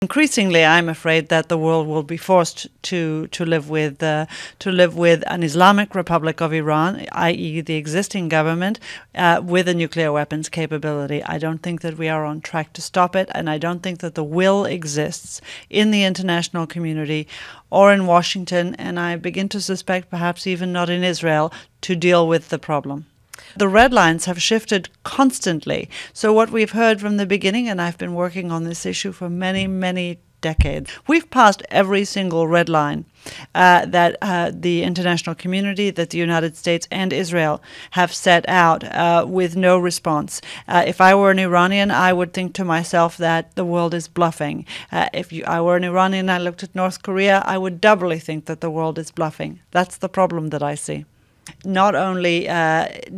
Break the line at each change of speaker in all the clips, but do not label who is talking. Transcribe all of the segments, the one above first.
Increasingly, I'm afraid that the world will be forced to live with an Islamic Republic of Iran, i.e., the existing government, with a nuclear weapons capability. I don't think that we are on track to stop it, and I don't think that the will exists in the international community or in Washington, and I begin to suspect perhaps even not in Israel, to deal with the problem. The red lines have shifted constantly. So what we've heard from the beginning, and I've been working on this issue for many, many decades, we've passed every single red line that the international community, that the United States and Israel have set out with no response. If I were an Iranian, I would think to myself that the world is bluffing. If I were an Iranian and I looked at North Korea, I would doubly think that the world is bluffing. That's the problem that I see. Not only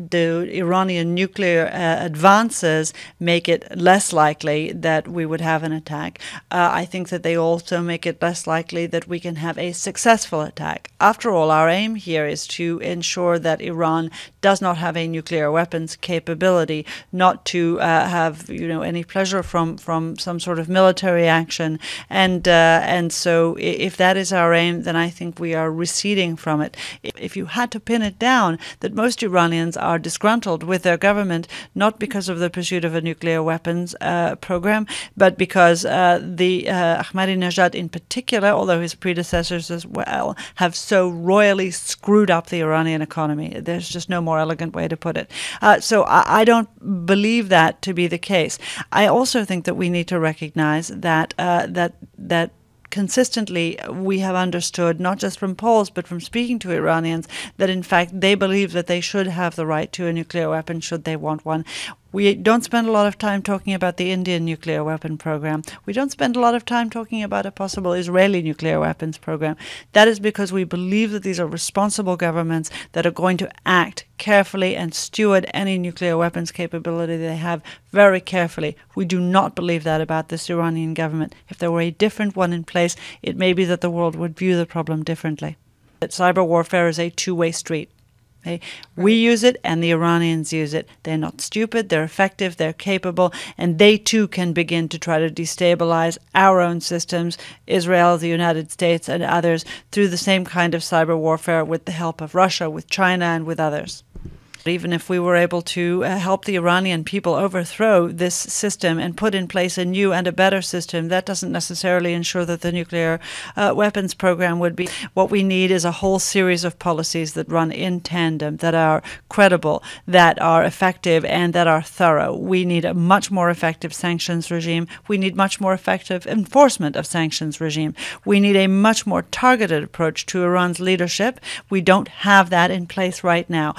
do Iranian nuclear advances make it less likely that we would have an attack, I think that they also make it less likely that we can have a successful attack. After all, our aim here is to ensure that Iran does not have a nuclear weapons capability, not to have any pleasure from some sort of military action, and so if that is our aim, then I think we are receding from it. If you had to pin it down, that most Iranians are disgruntled with their government, not because of the pursuit of a nuclear weapons program, but because the Ahmadinejad in particular, although his predecessors as well, have so royally screwed up the Iranian economy. There's just no more elegant way to put it. So I don't believe that to be the case. I also think that we need to recognize that consistently we have understood, not just from polls, but from speaking to Iranians, that in fact they believe that they should have the right to a nuclear weapon should they want one. We don't spend a lot of time talking about the Indian nuclear weapon program. We don't spend a lot of time talking about a possible Israeli nuclear weapons program. That is because we believe that these are responsible governments that are going to act carefully and steward any nuclear weapons capability they have very carefully. We do not believe that about this Iranian government. If there were a different one in place, it may be that the world would view the problem differently. That cyber warfare is a two-way street. Okay? We use it and the Iranians use it. They're not stupid, they're effective, they're capable, and they too can begin to try to destabilize our own systems, Israel, the United States, and others, through the same kind of cyber warfare with the help of Russia, with China, and with others. Even if we were able to help the Iranian people overthrow this system and put in place a new and a better system, that doesn't necessarily ensure that the nuclear weapons program would be. What we need is a whole series of policies that run in tandem, that are credible, that are effective, and that are thorough. We need a much more effective sanctions regime. We need much more effective enforcement of sanctions regime. We need a much more targeted approach to Iran's leadership. We don't have that in place right now.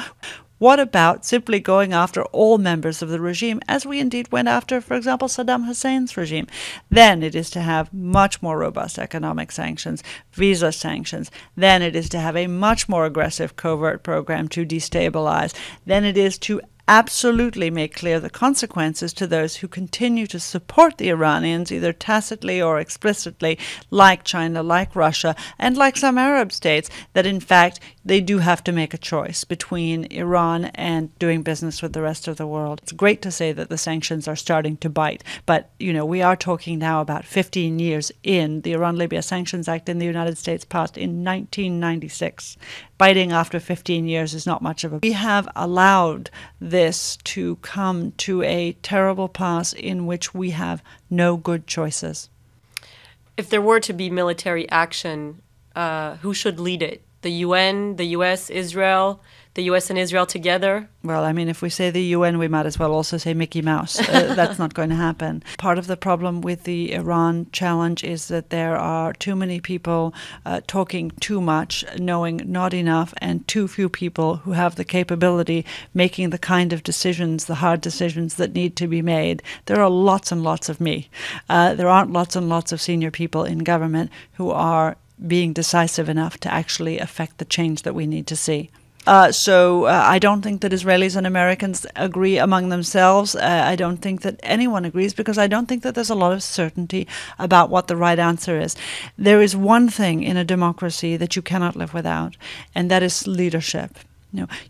What about simply going after all members of the regime, as we indeed went after, for example, Saddam Hussein's regime? Then it is to have much more robust economic sanctions, visa sanctions. Then it is to have a much more aggressive covert program to destabilize. Then it is to absolutely make clear the consequences to those who continue to support the Iranians, either tacitly or explicitly, like China, like Russia, and like some Arab states, that in fact they do have to make a choice between Iran and doing business with the rest of the world. It's great to say that the sanctions are starting to bite, but we are talking now about 15 years in. The Iran-Libya Sanctions Act in the United States passed in 1996. Biting after 15 years is not much of a... We have allowed this to come to a terrible pass in which we have no good choices.
If there were to be military action, who should lead it? The UN, the US, Israel, the US and Israel together?
Well, I mean, if we say the UN, we might as well also say Mickey Mouse. That's not going to happen. Part of the problem with the Iran challenge is that there are too many people talking too much, knowing not enough, and too few people who have the capability making the kind of decisions, the hard decisions that need to be made. There are lots and lots of me. There aren't lots and lots of senior people in government who are being decisive enough to actually affect the change that we need to see. So I don't think that Israelis and Americans agree among themselves. I don't think that anyone agrees, because I don't think that there's a lot of certainty about what the right answer is. There is one thing in a democracy that you cannot live without, and that is leadership.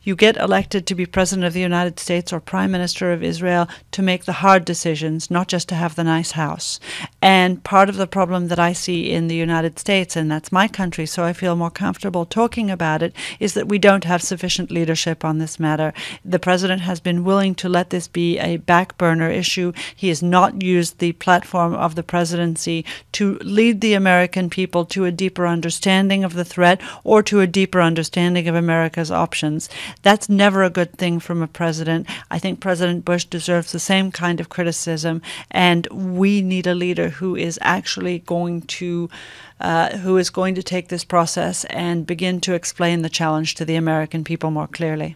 You get elected to be President of the United States or Prime Minister of Israel to make the hard decisions, not just to have the nice house. And part of the problem that I see in the United States, and that's my country, so I feel more comfortable talking about it, is that we don't have sufficient leadership on this matter. The President has been willing to let this be a back burner issue. He has not used the platform of the presidency to lead the American people to a deeper understanding of the threat or to a deeper understanding of America's options. That's never a good thing from a president. I think President Bush deserves the same kind of criticism, and we need a leader who is actually going to take this process and begin to explain the challenge to the American people more clearly.